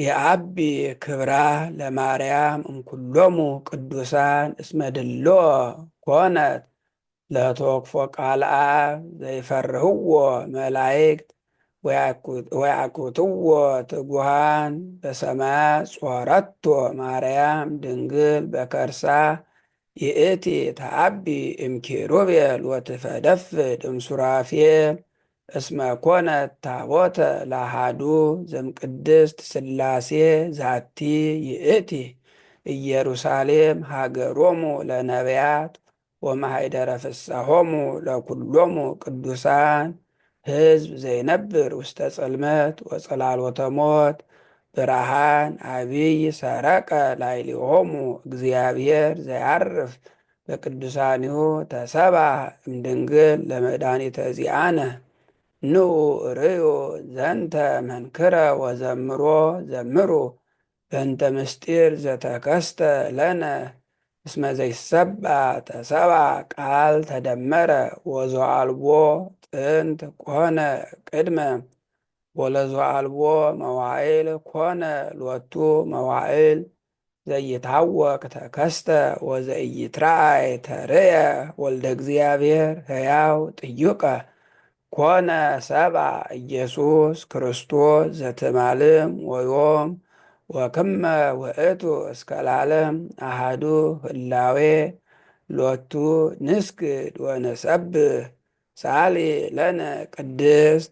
የአቢ ክብራ ለማርያም እምኩሎሙ ቅዱሳን እስመ ድልዎ ኮነት ለተወክፎ ቃልአ ዘይፈርህዎ መላእክት ወያኩትዎ ትጉሃን በሰማያት ጾረቶ ማርያም ድንግል በከርሳ ይእቲ ተአቢ እምኪሩቤል ወትፈደፍድ እምሱራፌል እስመ ኮነት ታቦተ ለአሐዱ ዘእምቅድስት ሥላሴ ዛቲ ይእቲ ኢየሩሳሌም ሀገሮሙ ለነቢያት ወማኅደረ ፍስሖሙ ለኵሎሙ ቅዱሳን ሕዝብ ዘይነብር ውስተ ጽልመት ወጽላሎተ ሞት ብርሃን አቢይ ሰረቀ ላዕሌሆሙ እግዚአብሔር ዘያርፍ በቅዱሳኒሁ ተሰብአ እምድንግል ለመድኃኒተ ዚአነ ኑ ርእዩ ዘንተ መንክረ ወዘምሮ ዘምሩ በእንተ ምስጢር ዘተከስተ ለነ እስመ ዘይሰባ ተሰብአ ቃል ተደመረ ወዘአልቦ ጥንት ኮነ ቅድመ ወለዘአልቦ መዋዕል ኮነ ሎቱ መዋዕል ዘይታወቅ ተከስተ ወዘኢይትረአይ ተርእየ ወልደ እግዚአብሔር ሕያው ጥዩቀ ኮነ ሰብአ ኢየሱስ ክርስቶስ ዘትማልም ወዮም ወክመ ውእቱ እስከ ለዓለም አሐዱ ህላዌ ሎቱ ንስግድ ወንሰብህ ሳሊ ለነ ቅድስት